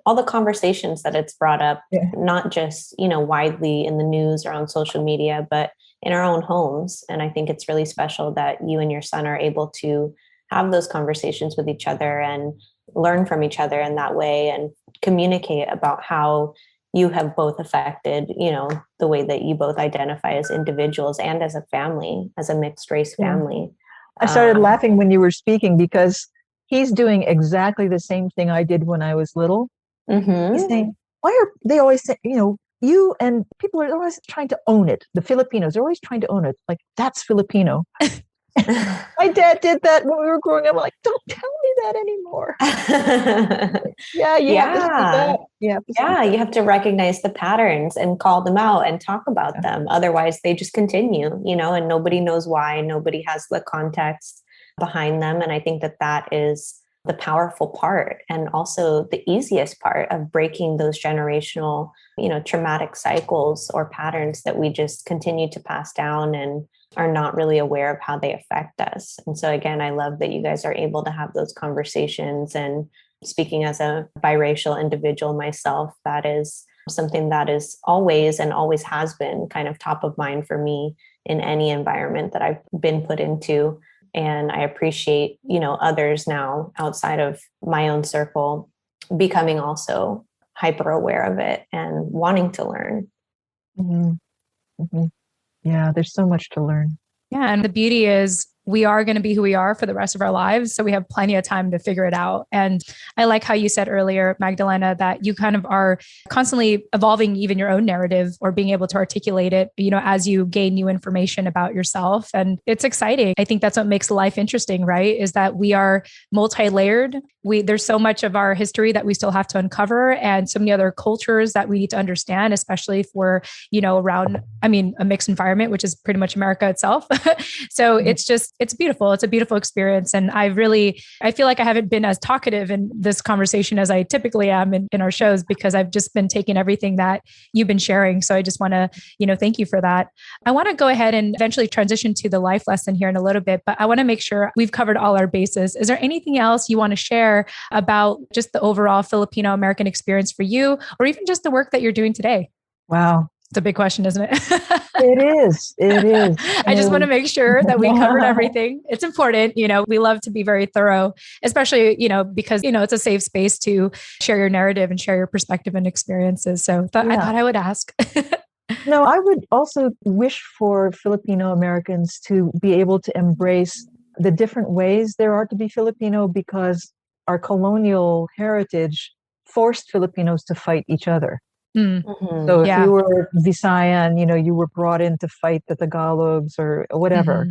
all the conversations that it's brought up, not just, widely in the news or on social media, but in our own homes. And I think it's really special that you and your son are able to have those conversations with each other and learn from each other in that way and communicate about how you have both affected, the way that you both identify as individuals and as a family, as a mixed race family. I started laughing when you were speaking because he's doing exactly the same thing I did when I was little. Mm-hmm. He's saying, why are they always saying, you and people are always trying to own it. The Filipinos are always trying to own it. Like, that's Filipino. My dad did that when we were growing up. I'm like, don't tell me that anymore. You have to speak up. You have to recognize the patterns and call them out and talk about them. Otherwise, they just continue, and nobody knows why. Nobody has the context behind them. And I think that is the powerful part and also the easiest part of breaking those generational, traumatic cycles or patterns that we just continue to pass down and are not really aware of how they affect us. And so again, I love that you guys are able to have those conversations. And speaking as a biracial individual myself, that is something that is always and always has been kind of top of mind for me in any environment that I've been put into. And I appreciate, others now outside of my own circle becoming also hyper aware of it and wanting to learn. Mm-hmm. Mm-hmm. Yeah, there's so much to learn. Yeah. And the beauty is we are going to be who we are for the rest of our lives. So we have plenty of time to figure it out. And I like how you said earlier, Magdalena, that you kind of are constantly evolving even your own narrative or being able to articulate it, as you gain new information about yourself. And it's exciting. I think that's what makes life interesting, right? Is that we are multi-layered. There's so much of our history that we still have to uncover and so many other cultures that we need to understand, especially if we're, around, a mixed environment, which is pretty much America itself. So it's beautiful. It's a beautiful experience. And I feel like I haven't been as talkative in this conversation as I typically am in our shows because I've just been taking everything that you've been sharing. So I just want to, thank you for that. I want to go ahead and eventually transition to the life lesson here in a little bit, but I want to make sure we've covered all our bases. Is there anything else you want to share about just the overall Filipino American experience for you, or even just the work that you're doing today? Wow. It's a big question, isn't it? It is. It is. I just want to make sure that we covered everything. It's important. We love to be very thorough, especially, because, it's a safe space to share your narrative and share your perspective and experiences. So I thought I would ask. No, I would also wish for Filipino Americans to be able to embrace the different ways there are to be Filipino, because our colonial heritage forced Filipinos to fight each other. Mm-hmm. So if you were Visayan, you were brought in to fight the Tagalogs or whatever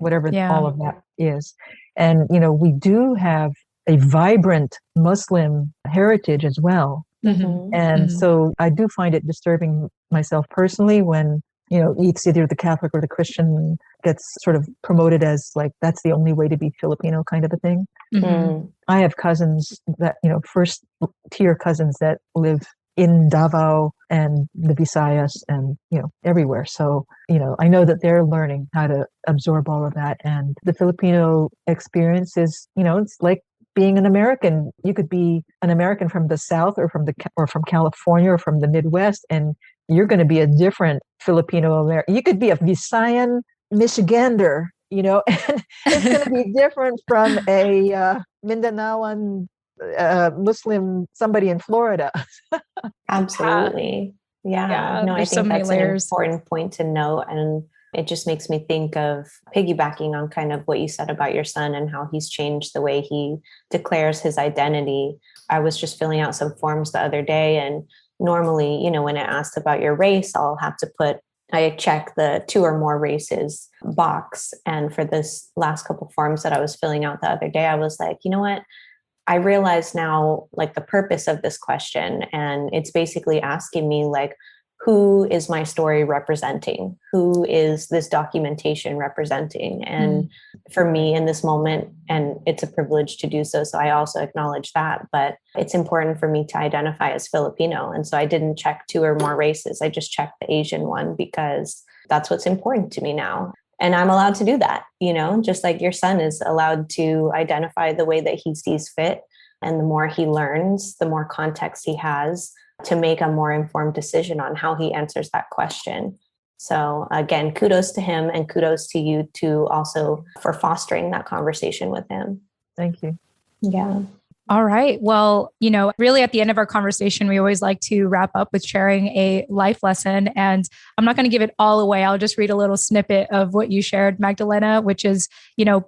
all of that is. And, we do have a vibrant Muslim heritage as well. Mm-hmm. And so I do find it disturbing myself personally when, it's either the Catholic or the Christian gets sort of promoted as like, that's the only way to be Filipino kind of a thing. Mm-hmm. I have cousins that, first tier cousins that live in Davao and the Visayas and, everywhere. So, I know that they're learning how to absorb all of that. And the Filipino experience is, it's like being an American. You could be an American from the South or from California or from the Midwest, and you're going to be a different Filipino American. You could be a Visayan Michigander, and it's going to be different from a Mindanaoan Muslim somebody in Florida. Absolutely. Yeah. No, I think that's an important point to note. And it just makes me think of piggybacking on kind of what you said about your son and how he's changed the way he declares his identity. I was just filling out some forms the other day, and normally, when it asks about your race, I check the 2 or more races box. And for this last couple forms that I was filling out the other day, I was like, you know what? I realize now, like, the purpose of this question. And it's basically asking me, like, who is my story representing? Who is this documentation representing? And for me in this moment, and it's a privilege to do so, so I also acknowledge that, but it's important for me to identify as Filipino. And so I didn't check 2 or more races. I just checked the Asian one because that's what's important to me now. And I'm allowed to do that, just like your son is allowed to identify the way that he sees fit. And the more he learns, the more context he has to make a more informed decision on how he answers that question. So again, kudos to him and kudos to you too, also for fostering that conversation with him. Thank you. Yeah. All right. Well, really at the end of our conversation, we always like to wrap up with sharing a life lesson. And I'm not going to give it all away. I'll just read a little snippet of what you shared, Magdalena, which is,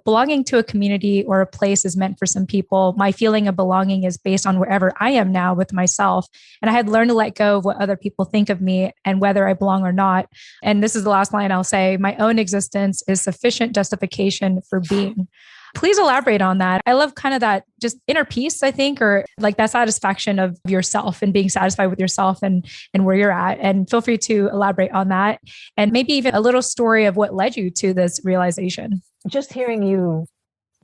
belonging to a community or a place is meant for some people. My feeling of belonging is based on wherever I am now with myself. And I had learned to let go of what other people think of me and whether I belong or not. And this is the last line I'll say: my own existence is sufficient justification for being. Please elaborate on that. I love kind of that just inner peace, I think, or like that satisfaction of yourself and being satisfied with yourself and where you're at. And feel free to elaborate on that. And maybe even a little story of what led you to this realization. Just hearing you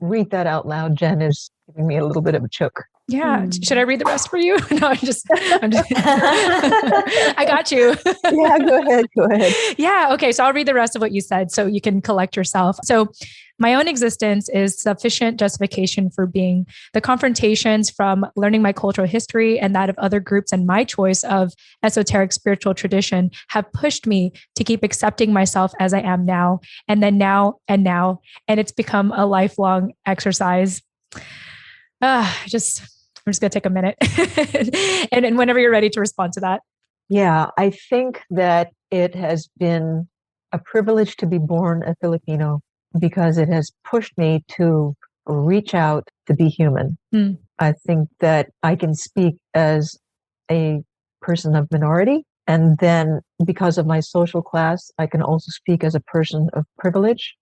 read that out loud, Jen, is giving me a little bit of a choke. Yeah. Should I read the rest for you? No, I'm just I got you. Yeah, go ahead. Yeah. Okay. So I'll read the rest of what you said so you can collect yourself. So my own existence is sufficient justification for being. The confrontations from learning my cultural history and that of other groups and my choice of esoteric spiritual tradition have pushed me to keep accepting myself as I am now, and then now and now. And it's become a lifelong exercise. I'm just going to take a minute and whenever you're ready to respond to that. Yeah, I think that it has been a privilege to be born a Filipino because it has pushed me to reach out to be human. I think that I can speak as a person of minority. And then because of my social class, I can also speak as a person of privilege.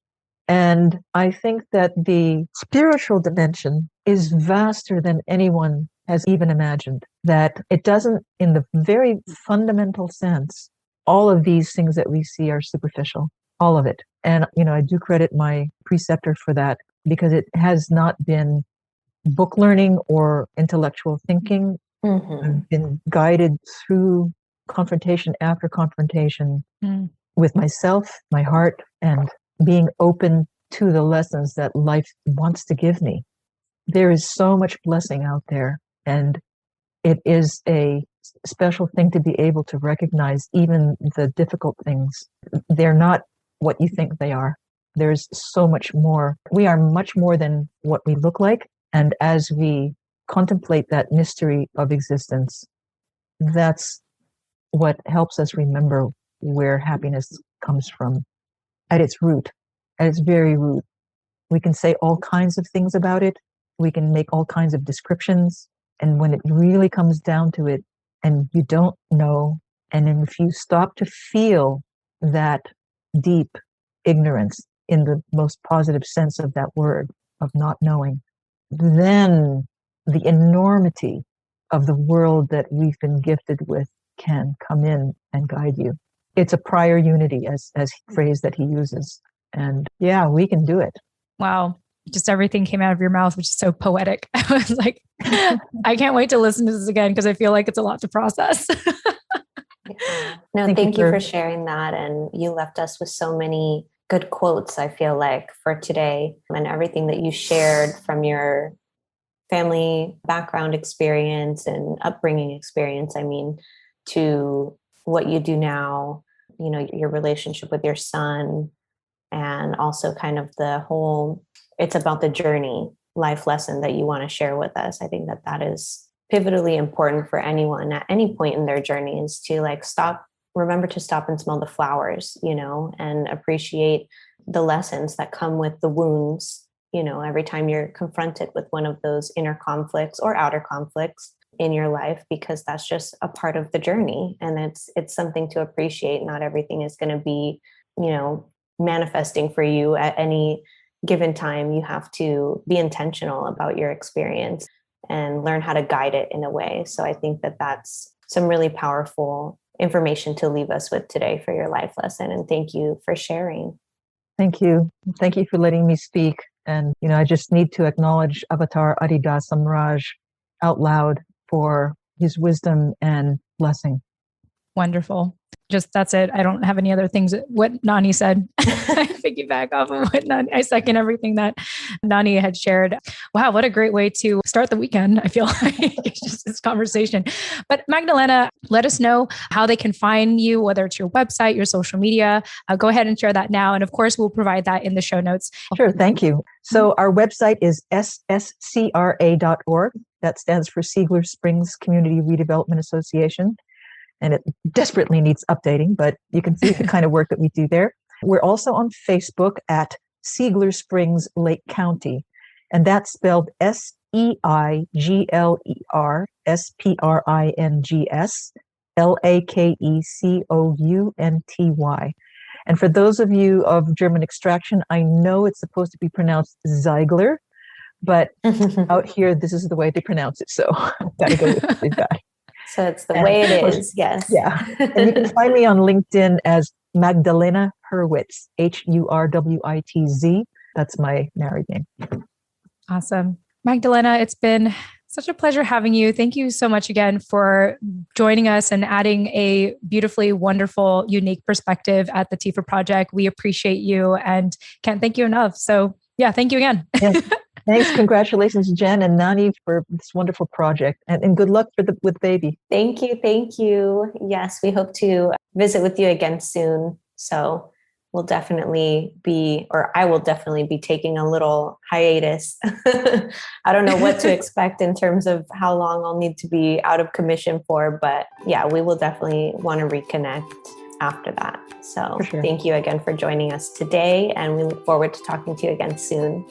And I think that the spiritual dimension is vaster than anyone has even imagined, that it doesn't, in the very fundamental sense, all of these things that we see are superficial, all of it. And, I do credit my preceptor for that because it has not been book learning or intellectual thinking. I've been guided through confrontation after confrontation with myself, my heart, and being open to the lessons that life wants to give me. There is so much blessing out there. And it is a special thing to be able to recognize even the difficult things. They're not what you think they are. There's so much more. We are much more than what we look like. And as we contemplate that mystery of existence, that's what helps us remember where happiness comes from at its root, at its very root. We can say all kinds of things about it. We can make all kinds of descriptions. And when it really comes down to it, and you don't know, and then if you stop to feel that deep ignorance in the most positive sense of that word, of not knowing, then the enormity of the world that we've been gifted with can come in and guide you. It's a prior unity, as phrase that he uses. And yeah, we can do it. Wow. Just everything came out of your mouth, which is so poetic. I was like, I can't wait to listen to this again because I feel like it's a lot to process. No, thank you for sharing that. And you left us with so many good quotes, I feel like, for today, and everything that you shared from your family background experience and upbringing experience. I mean, to what you do now, you know, your relationship with your son, and also kind of the whole, it's about the journey, life lesson that you want to share with us. I think that is pivotally important for anyone at any point in their journey, is to like remember to stop and smell the flowers, you know, and appreciate the lessons that come with the wounds, you know, every time you're confronted with one of those inner conflicts or outer conflicts in your life, because that's just a part of the journey. And it's something to appreciate. Not everything is going to be, you know, manifesting for you at any given time. You have to be intentional about your experience and learn how to guide it in a way. So I think that that's some really powerful information to leave us with today for your life lesson. And thank you for sharing. Thank you. Thank you for letting me speak. And, you know, I just need to acknowledge Avatar Adida Samraj out loud for his wisdom and blessing. Wonderful. Just that's it. I don't have any other things. What Nani said, I piggyback off of what Nani, I second everything that Nani had shared. Wow, what a great way to start the weekend. I feel like it's just this conversation. But Magdalena, let us know how they can find you, whether it's your website, your social media. Go ahead and share that now. And of course, we'll provide that in the show notes. Sure. Thank you. So our website is sscra.org. That stands for Seigler Springs Community Redevelopment Association. And it desperately needs updating, but you can see the kind of work that we do there. We're also on Facebook at Seigler Springs Lake County, and that's spelled SEIGLERSPRINGS LAKECOUNTY. And for those of you of German extraction, I know it's supposed to be pronounced Seigler, but out here, this is the way they pronounce it. So I've got to go with that. So it's the way it is. Yes. Yeah. And you can find me on LinkedIn as Magdalena Hurwitz, HURWITZ. That's my married name. Awesome. Magdalena, it's been such a pleasure having you. Thank you so much again for joining us and adding a beautifully wonderful, unique perspective at the TIFA Project. We appreciate you and can't thank you enough. So yeah, thank you again. Yes. Thanks. Congratulations, Jen and Nani, for this wonderful project. And good luck with baby. Thank you. Thank you. Yes, we hope to visit with you again soon. So I will definitely be taking a little hiatus. I don't know what to expect in terms of how long I'll need to be out of commission for, but yeah, we will definitely want to reconnect after that. So Thank you again for joining us today, and we look forward to talking to you again soon.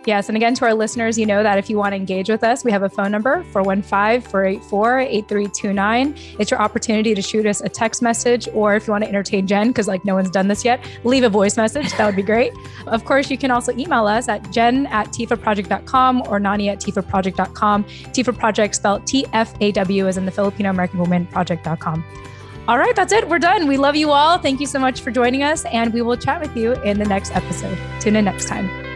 Yes. And again, to our listeners, you know that if you want to engage with us, we have a phone number, 415-484-8329. It's your opportunity to shoot us a text message, or if you want to entertain Jen, because like no one's done this yet, leave a voice message. That would be great. Of course, you can also email us at jen@tifaproject.com or nani@tifaproject.com. TIFA Project spelled TFAW as in the Filipino American Woman Project.com. All right, that's it. We're done. We love you all. Thank you so much for joining us, and we will chat with you in the next episode. Tune in next time.